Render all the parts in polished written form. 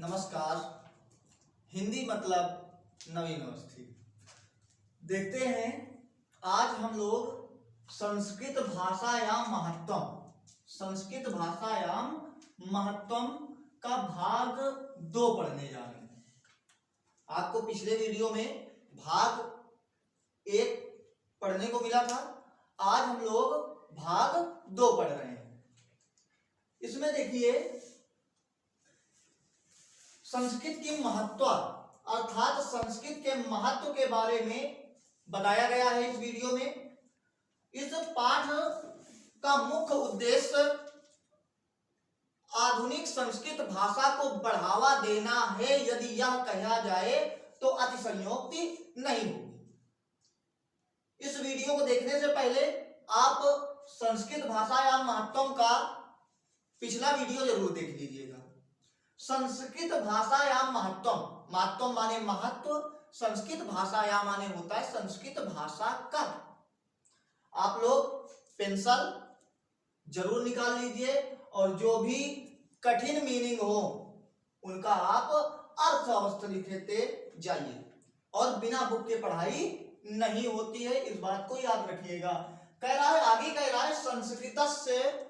नमस्कार। हिंदी मतलब नवीन अवस्थी। देखते हैं आज हम लोग संस्कृत भाषायाम महत्वम का भाग 2 पढ़ने जा रहे हैं। आपको पिछले वीडियो में भाग 1 पढ़ने को मिला था, आज हम लोग भाग 2 पढ़ रहे हैं। इसमें देखिए संस्कृत की महत्व अर्थात संस्कृत के महत्व के बारे में बताया गया है इस वीडियो में। इस पाठ का मुख्य उद्देश्य आधुनिक संस्कृत भाषा को बढ़ावा देना है। यदि यह कहा जाए तो अतिशयोक्ति नहीं होगी। इस वीडियो को देखने से पहले आप संस्कृत भाषा या महत्वम का पिछला वीडियो जरूर देख लीजिएगा। संस्कृत भाषा या महत्वम माने महत्व, संस्कृत भाषा या माने होता है संस्कृत भाषा का। आप लोग पेंसिल जरूर निकाल लीजिए और जो भी कठिन मीनिंग हो उनका आप अर्थ अवश्य लिखते जाइए। और बिना बुक के पढ़ाई नहीं होती है, इस बात को याद रखिएगा। आगे कह रहा है संस्कृतस्य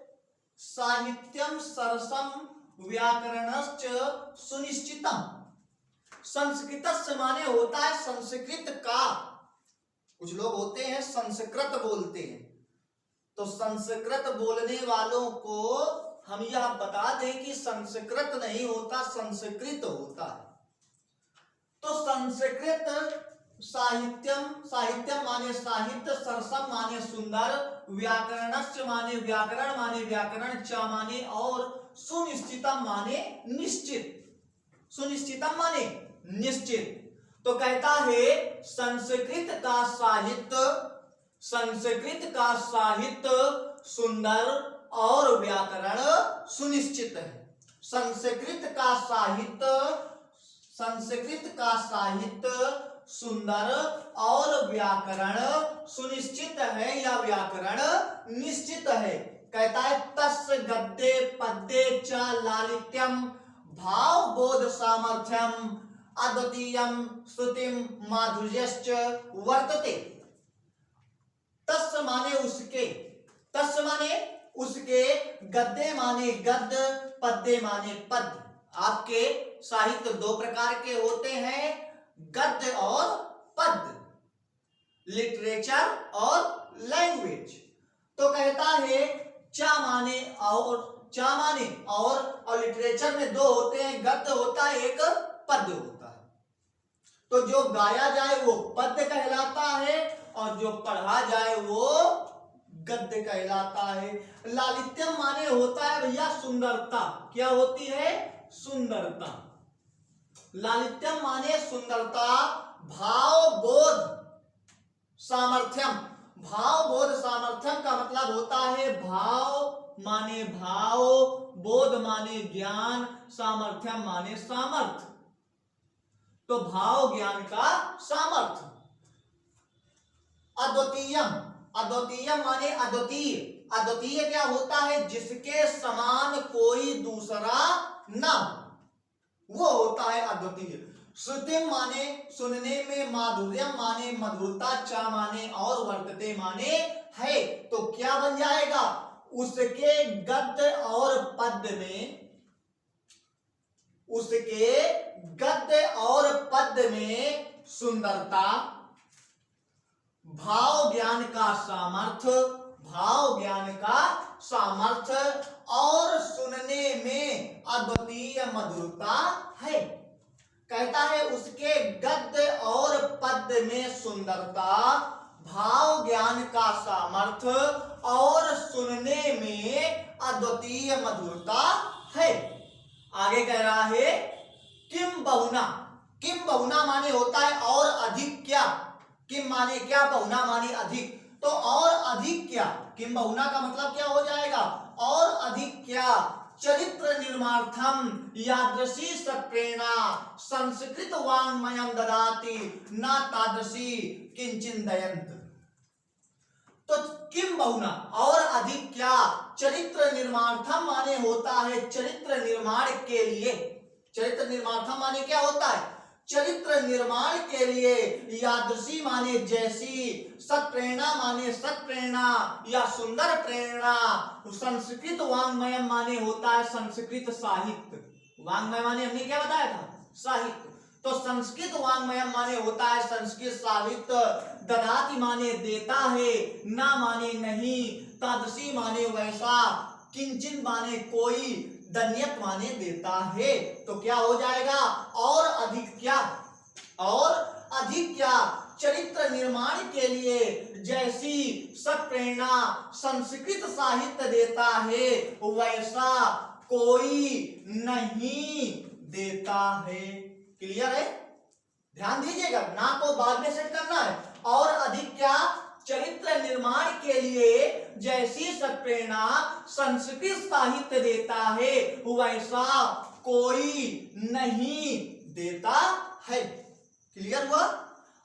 साहित्यम सरसम व्याकरणश्च सुनिश्चितम। संस्कृतस्य माने होता है संस्कृत का। कुछ लोग होते हैं संस्कृत बोलते हैं, तो संस्कृत बोलने वालों को हम यह बता दें कि संस्कृत नहीं होता, संस्कृत होता है। तो संस्कृत साहित्यम माने साहित्य, सरसम माने सुंदर, व्याकरणश्च माने व्याकरण माने व्याकरण, च माने और, सुनिश्चितम माने निश्चित, सुनिश्चितम माने निश्चित। तो कहता है संस्कृत का साहित्य सुंदर और व्याकरण सुनिश्चित है। संस्कृत का साहित्य सुंदर और व्याकरण सुनिश्चित है या व्याकरण निश्चित है। कहता है तस्य गद्ये पद्ये च लालित्यम भाव बोध सामर्थ्यम अद्वितीयम श्रुतिम माधुर्यश्च वर्तते। तस्य माने उसके, गद्ये माने गद्य, पद्य माने पद्य। आपके साहित्य 2 प्रकार के होते हैं, गद्य और पद्य, लिटरेचर और लैंग्वेज। तो कहता है चा माने और लिटरेचर में 2 होते हैं, गद्य होता है, एक पद्य होता है। तो जो गाया जाए वो पद्य कहलाता है और जो पढ़ा जाए वो गद्य कहलाता है। लालित्यम माने होता है भैया सुंदरता। क्या होती है? सुंदरता। लालित्यम माने सुंदरता, भाव बोध सामर्थ्यम। भाव बोध सामर्थ्यम का मतलब होता है भाव माने भाव, बोध माने ज्ञान, सामर्थ्यम माने सामर्थ्य। तो भाव ज्ञान का सामर्थ्य। अद्वितीयम माने अद्वितीय। अद्वितीय क्या होता है? जिसके समान कोई दूसरा ना, वो होता है अद्वितीय। श्रुतिम माने सुनने में, माधुर्यम माने मधुरता, चा माने और, वर्तते माने है। तो क्या बन जाएगा? उसके गद्य और पद्य में सुंदरता, भाव ज्ञान का सामर्थ्य और सुनने में अद्वितीय मधुरता है। कहता है उसके गद्य और पद्य में सुंदरता, भाव ज्ञान का सामर्थ्य और सुनने में अद्वितीय मधुरता है। आगे कह रहा है किम बहुना माने होता है और अधिक क्या। किम माने क्या, बहुना माने अधिक। तो और अधिक क्या, किम बहुना का मतलब क्या हो जाएगा? और अधिक क्या। चरित्र निर्मार्थम यादृशी सत्प्रेरणा संस्कृत वाङ्मयं ददाति न तादृशी किंचिन दयंत। तो किम बहुना और अधिक क्या, चरित्र निर्मार्थम माने होता है चरित्र निर्माण के लिए। चरित्र निर्माण माने क्या होता है? चरित्र निर्माण के लिए यादृशी माने जैसी, सत्प्रेरणा माने सत्प्रेरणा या सुंदर प्रेरणा, संस्कृत वाङ्मयम माने होता है संस्कृत साहित्य। वाङ्मय माने हमने क्या बताया था? साहित्य। तो संस्कृत वाङ्मयम माने होता है संस्कृत साहित्य। ददाति माने देता है, ना माने नहीं, तादृशी माने वैसा, किंचित माने कोई, दन्यक माने देता है। तो क्या हो जाएगा? और अधिक क्या? और अधिक क्या? चरित्र निर्माण के लिए जैसी सत्प्रेरणा संस्कृत साहित्य देता है वैसा कोई नहीं देता है। क्लियर है? ध्यान दीजिएगा, ना को बाद में सेट करना है। और अधिक क्या? चरित्र निर्माण के लिए जैसी सत्प्रेरणा संस्कृत साहित्य देता है वैसा कोई नहीं देता है। क्लियर हुआ?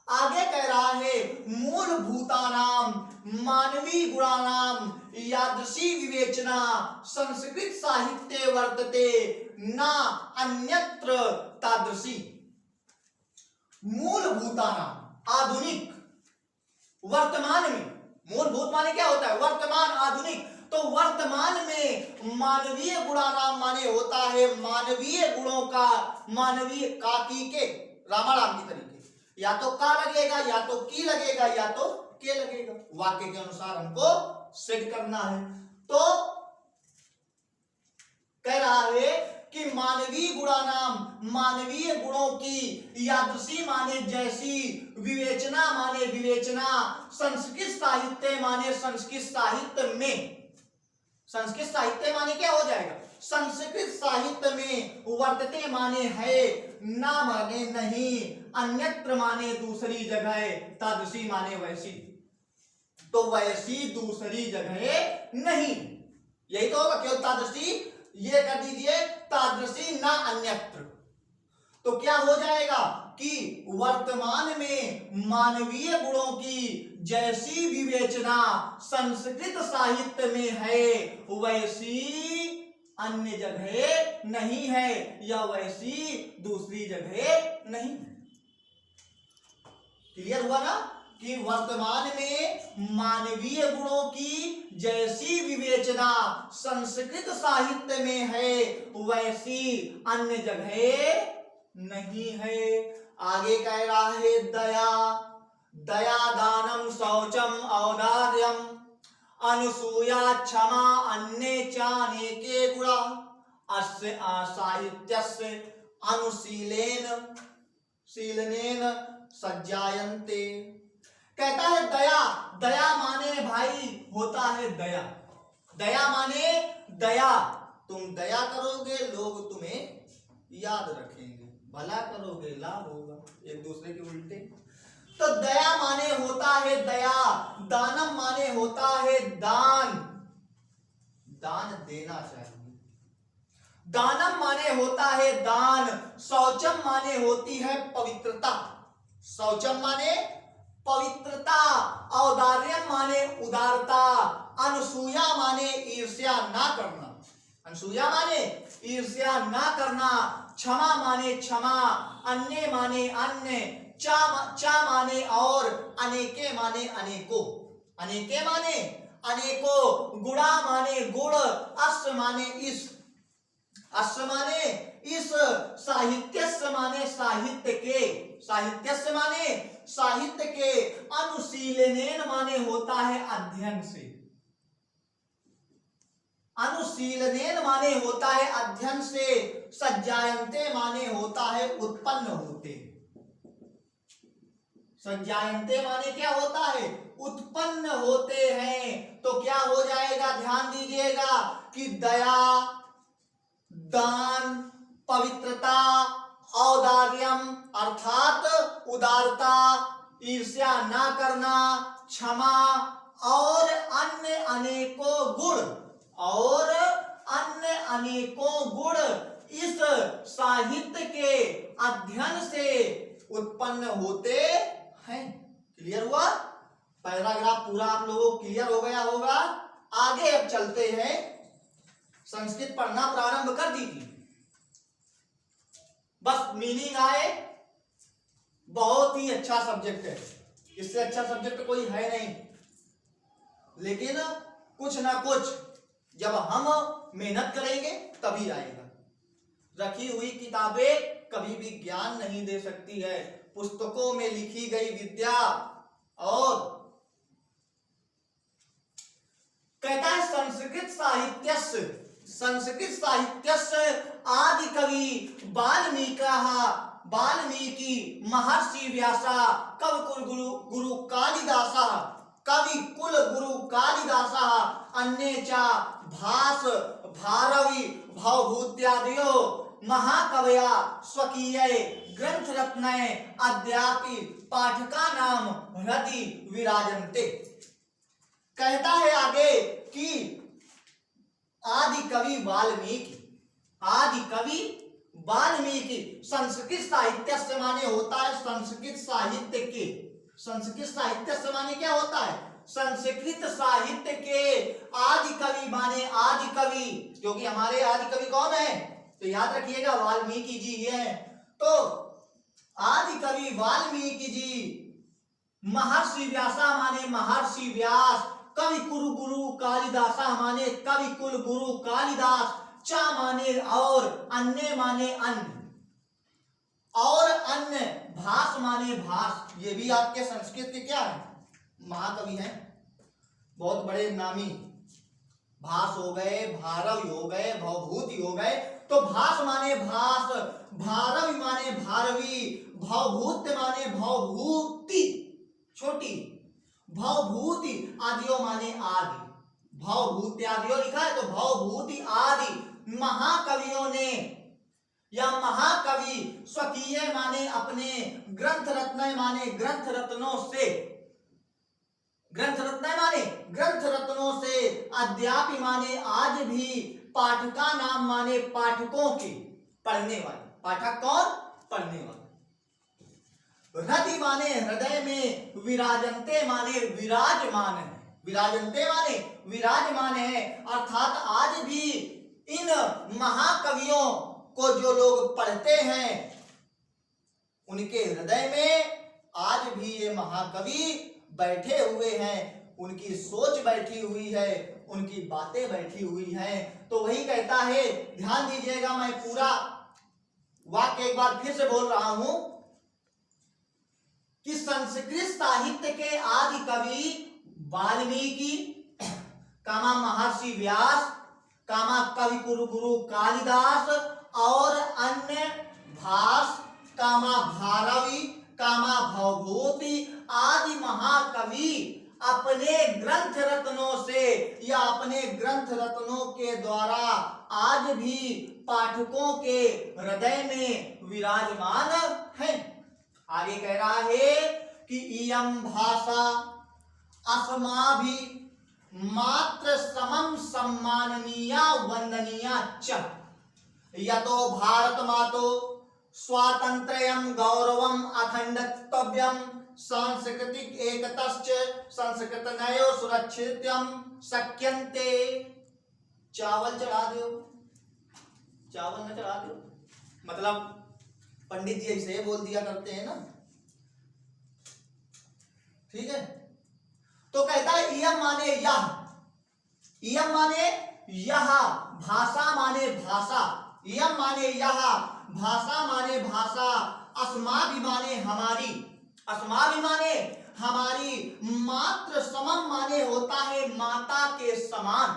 आगे कह रहा है मूलभूतानाम मानवीय गुणानाम यादृशी विवेचना संस्कृत साहित्ये वर्तते न अन्यत्र तादृशी। मूलभूतानाम आधुनिक, वर्तमान में, मूलभूत माने क्या होता है? वर्तमान, आधुनिक। तो वर्तमान में मानवीय गुणानाम माने होता है मानवीय गुणों का, मानवीय का की के रामाराम की तरीके, या तो का लगेगा, या तो की लगेगा, या तो के लगेगा। वाक्य के अनुसार हमको सेट करना है। तो कह रहा है कि मानवीय गुणानाम मानवीय गुणों की, यादृशी माने जैसी, विवेचना माने विवेचना, संस्कृत साहित्य माने संस्कृत साहित्य में, संस्कृत साहित्य माने क्या हो जाएगा? संस्कृत साहित्य में, वर्तते माने है, ना माने नहीं, अन्यत्र माने दूसरी जगह, तादृशी माने वैसी। तो वैसी दूसरी जगह नहीं, यही तो होगा। क्यों तादृशी? ये कर दीजिए तादृशी ना अन्यत्र। तो क्या हो जाएगा कि वर्तमान में मानवीय गुणों की जैसी विवेचना संस्कृत साहित्य में है वैसी अन्य जगह नहीं है, या वैसी दूसरी जगह नहीं। क्लियर हुआ ना? कि वर्तमान में मानवीय गुणों की जैसी विवेचना संस्कृत साहित्य में है वैसी अन्य जगह नहीं है। आगे कह रहा है दया, दया दानम शौचम औदार्यम अनुसूया क्षमा अन्ये चानेके गुणा अस्य साहित्यस्य अनुशीलेन शीलनेन सज्जायन्ते। कहता है दया, दया माने भाई होता है दया, दया माने दया। तुम दया करोगे लोग तुम्हें याद रखेंगे, भला करोगे लाभ होगा, एक दूसरे के उल्टे। तो दया माने होता है दया, दानम माने होता है दान, दान देना चाहिए, दानम माने होता है दान, शौचम माने होती है पवित्रता, शौचम माने पवित्रता, औदार्यम माने उदारता, अनुसूया माने ईर्ष्या ना करना, अनुसूया माने ईर्ष्या ना करना, क्षमा माने क्षमा, अन्य माने अन्य, चा माने और, अनेके माने अनेकों, अनेके माने अनेकों, गुणा माने गुण, अश्व माने इस, अश्व माने इस, साहित्यस्य माने साहित्य के, साहित्यस्य माने साहित्य के, अनुशीलनेन माने होता है अध्ययन से, अनुशीलनेन माने होता है अध्ययन से, सज्जायन्ते माने होता है उत्पन्न होते, सज्जायन्ते माने क्या होता है? उत्पन्न होते हैं। तो क्या हो जाएगा? ध्यान दीजिएगा कि दया, दान, पवित्रता, औदार्यम अर्थात उदारता, ईर्ष्या ना करना, क्षमा और अन्य अनेकों गुण, और अन्य अनेकों गुण इस साहित्य के अध्ययन से उत्पन्न होते हैं। क्लियर हुआ? पैराग्राफ पूरा आप लोगों को क्लियर हो गया होगा। आगे अब चलते हैं, संस्कृत पढ़ना प्रारंभ कर दीजिए। बस मीनिंग आए, बहुत ही अच्छा सब्जेक्ट है, इससे अच्छा सब्जेक्ट कोई है नहीं। लेकिन कुछ ना कुछ जब हम मेहनत करेंगे तभी आएगा। रखी हुई किताबें कभी भी ज्ञान नहीं दे सकती है। पुस्तकों में लिखी गई विद्या और कहता है संस्कृत साहित्यस्य आदि कवि वाल्मीकि महर्षि व्यासा कवि गुरु कालिदासः कवि कुल गुरु कालिदासः अन्ये च भास भारवी भवभूत्यादयो महाकवया स्वकीय ग्रंथ रत्नय अद्यापि पाठकानां हृदि विराजन्ते। कहता है आगे कि आदि कवि वाल्मीकि संस्कृत साहित्य से माने होता है संस्कृत साहित्य के। संस्कृत साहित्य से माने क्या होता है? संस्कृत साहित्य के आदि कवि माने आदि कवि, क्योंकि हमारे आदि कवि कौन है तो याद रखिएगा वाल्मीकि जी हैं। तो आदि कवि वाल्मीकि जी, महर्षि व्यासा माने महर्षि व्यास, कवि कुल गुरु कालिदासा माने कवि कुल गुरु कालिदास, चा माने और, अन्य माने अन्य, और अन्य, भास माने भास। ये भी आपके संस्कृत के क्या है? महाकवि हैं, बहुत बड़े नामी। भास हो गए, भारवी हो गए, भवभूति हो गए। तो भास माने भास, भारवी माने भारवी, भवभूति माने भवभूति छोटी, भवभूति आदियो माने आदि, भवभूति आदियो लिखा है तो भवभूति आदि महाकवियों ने या महाकवि स्वकीय माने अपने, ग्रंथ रत्न माने ग्रंथ रत्नों से, ग्रंथ रत्न माने ग्रंथ रत्नों से, अद्यापि माने आज भी, पाठका नाम माने पाठकों के, पढ़ने वाले। पाठक कौन? पढ़ने वाले। हृदय माने हृदय में, विराजन्ते माने विराजमान है, विराजन्ते माने विराजमान है। अर्थात आज भी इन महाकवियों को जो लोग पढ़ते हैं उनके हृदय में आज भी ये महाकवि बैठे हुए हैं, उनकी सोच बैठी हुई है, उनकी बातें बैठी हुई हैं। तो वही कहता है, ध्यान दीजिएगा, मैं पूरा वाक्य एक बार फिर से बोल रहा हूं कि संस्कृत साहित्य के आदि कवि वाल्मीकि, कामा महर्षि व्यास, कामा कवि गुरु कालिदास, और अन्य भास, कामा भारवी, कामा भवभूति आदि महाकवि अपने ग्रंथ रत्नों से या अपने ग्रंथ रत्नों के द्वारा आज भी पाठकों के हृदय में विराजमान हैं। आगे कह रहा है कि इयं भाषा अस्माभि मात्र समम सम्माननीया वंदनीया च, यतो भारत मातो स्वातंत्र्यं गौरवम अखंडत्वम् सांस्कृतिक एकतश्च संस्कृतनयो सुरक्षित्यं शक्यन्ते। चावल चढ़ा दो, चावल न चढ़ा दो, मतलब पंडित जी ऐसे बोल दिया करते हैं ना, ठीक है। तो कहता है इयम माने यह, इयम माने यह, भाषा माने भाषा, इयम माने यह, भाषा माने भाषा, अस्माभि माने हमारी, अस्माभि माने हमारी, मात्र समम माने होता है माता के समान,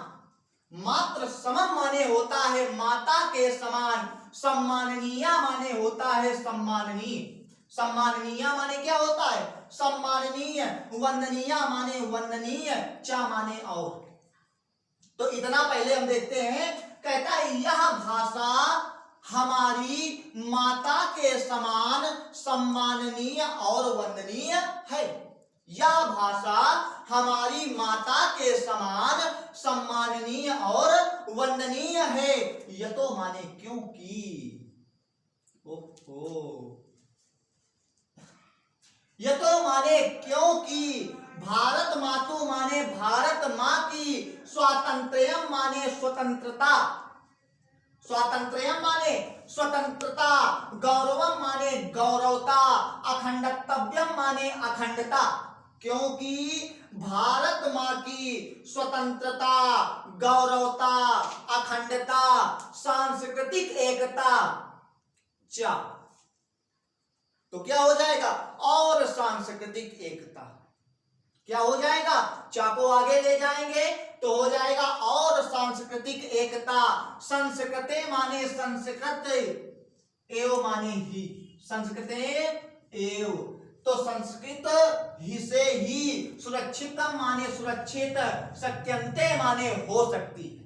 मात्र समम माने होता है माता के समान, सम्माननीय माने होता है सम्माननीय, सम्माननीय माने क्या होता है? सम्माननीय, वंदनीय माने वंदनीय, चा माने और। तो इतना पहले हम देखते हैं, कहता है यह भाषा हमारी माता के समान सम्माननीय और वंदनीय है। यह भाषा हमारी माता के समान सम्माननीय और वंदनीय है। यह तो माने क्योंकि, यह तो माने क्योंकि, भारत मातु माने भारत माँ की, स्वातंत्र्यम माने स्वतंत्रता, स्वातंत्र्यम माने स्वतंत्रता, गौरवम माने गौरवता, अखंडतव्यम माने अखंडता। क्योंकि भारत माँ की स्वतंत्रता, गौरवता, अखंडता, सांस्कृतिक एकता, चा तो क्या हो जाएगा, और सांस्कृतिक एकता। क्या हो जाएगा, चा को आगे ले जाएंगे तो हो जाएगा और सांस्कृतिक एकता। संस्कृते माने संस्कृत, एव माने ही, संस्कृते एव, तो संस्कृत ही से ही, सुरक्षितम माने सुरक्षित, शक्यन्ते माने हो सकती है,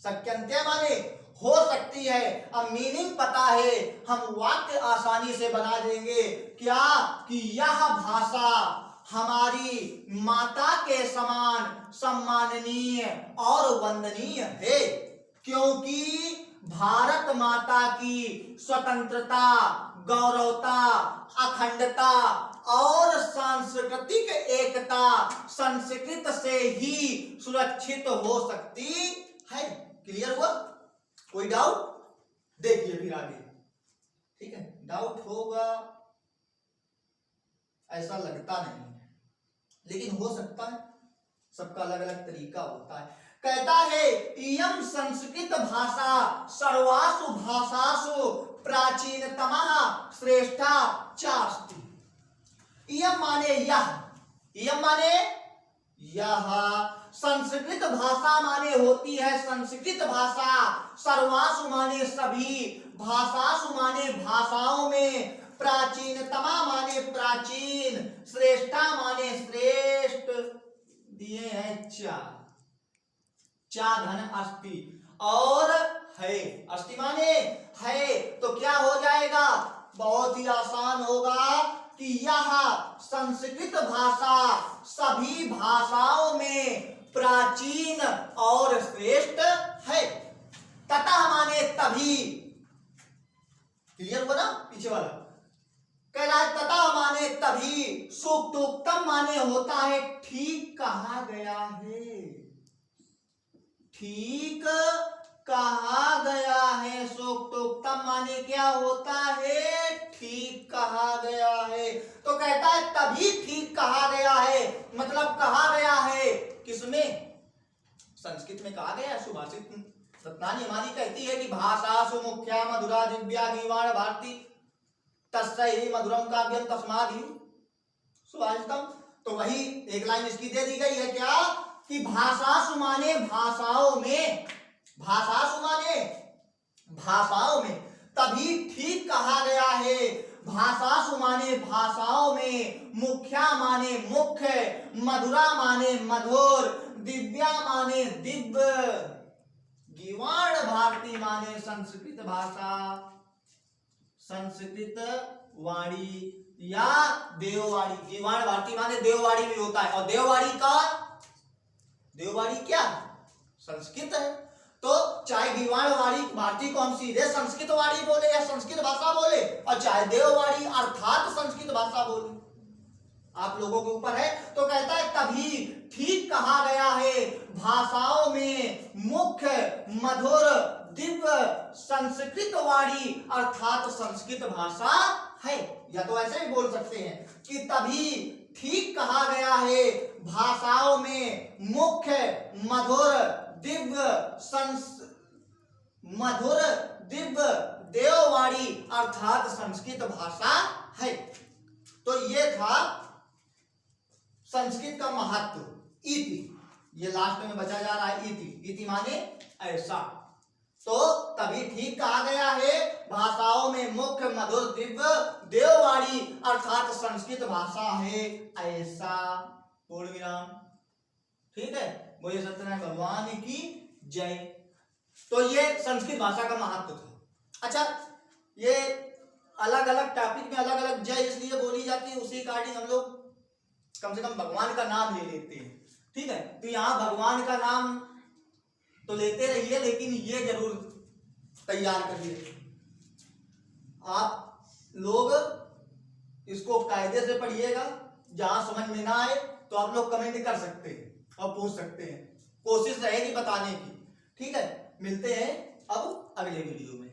शक्यन्ते माने हो सकती है। अब मीनिंग पता है, हम वाक्य आसानी से बना देंगे। क्या कि यह भाषा हमारी माता के समान सम्माननीय और वंदनीय है, क्योंकि भारत माता की स्वतंत्रता, गौरवता, अखंडता और सांस्कृतिक एकता संस्कृत से ही सुरक्षित हो सकती है। क्लियर हुआ? कोई डाउट? देखिए फिर आगे, ठीक है, डाउट होगा ऐसा लगता नहीं है, लेकिन हो सकता है, सबका अलग अलग तरीका होता है। कहता है इयं संस्कृत भाषा सर्वासु भाषासु प्राचीनतमः श्रेष्ठा चास्ति। इयं माने यह, इयं माने यह, संस्कृत भाषा माने होती है संस्कृत भाषा, सर्वासु माने सभी, भाषासु माने भाषाओं में, प्राचीनतमा माने प्राचीन, श्रेष्ठा माने श्रेष्ठ, दिए हैं चा, चा धन अस्ति, और है, अस्ति माने है, तो क्या हो जाएगा, बहुत ही आसान होगा कि यह संस्कृत भाषा सभी भाषाओं में प्राचीन और श्रेष्ठ है। तथा माने तभी, क्लियर हुआ ना पीछे वाला, कह रहा है तथा माने तभी, सूक्तोक्तम माने होता है ठीक कहा गया है, ठीक कहा गया है। सूक्तोक्तम माने क्या होता है, ठीक कहा गया है। तो कहता है तभी ठीक कहा गया है, मतलब कहा गया है किसमें, संस्कृत में कहा गया है। सुभाषित रत्नानी हमारी कहती है कि भाषा सुमुख्या मधुरा दिव्या गीवाण भारती तस्यै मधुरम काव्यम तस्मादि सुभाषितम। तो वही एक लाइन इसकी दे दी गई है, क्या कि भाषा माने भाषाओं में, भाषा माने भाषाओं में, तभी ठीक कहा गया है। भाषा माने भाषाओं में, मुख्या माने मुख्य, मधुरा माने मधुर, दिव्या माने दिव्य, गीवाण भारती माने संस्कृत भाषा, संस्कृत वाणी या देववाणी। गीवाण भारती माने देववाणी भी होता है, और देववाणी का, देववाणी क्या, संस्कृत है। तो चाहे गीवाण वाणी भारती को हम सीधे संस्कृत वाणी बोले या संस्कृत भाषा बोले, और चाहे देववाणी अर्थात संस्कृत भाषा बोले, आप लोगों के ऊपर है। तो कहता है तभी ठीक कहा गया है, भाषाओं में मुख्य, मधुर, दिव्य संस्कृत वाणी अर्थात संस्कृत भाषा है। या तो ऐसे भी बोल सकते हैं कि तभी ठीक कहा गया है, भाषाओं में मुख्य, मधुर, दिव्य मधुर, दिव्य देववाणी अर्थात संस्कृत भाषा है। तो ये था संस्कृत का महत्व, इति, ये लास्ट में बचा जा रहा है, इति, इति माने ऐसा। तो तभी ठीक कहा गया है, भाषाओं में मुख्य, मधुर, दिव्य देववाणी अर्थात संस्कृत भाषा है ऐसा। पूर्ण विराम। ठीक है, बोलिए सत्यनारायण भगवान की जय। तो ये संस्कृत भाषा का महत्व था। अच्छा, ये अलग अलग टॉपिक में अलग अलग जय इसलिए बोली जाती है, उसी अकॉर्डिंग हम लोग कम से कम भगवान का नाम ले लेते हैं। ठीक है, तो यहाँ भगवान का नाम तो लेते रहिए, लेकिन ये जरूर तैयार करिए आप लोग, इसको कायदे से पढ़िएगा। जहां समझ में ना आए तो आप लोग कमेंट कर सकते हैं और पूछ सकते हैं, कोशिश रहेगी बताने की। ठीक है, मिलते हैं अब अगले वीडियो में।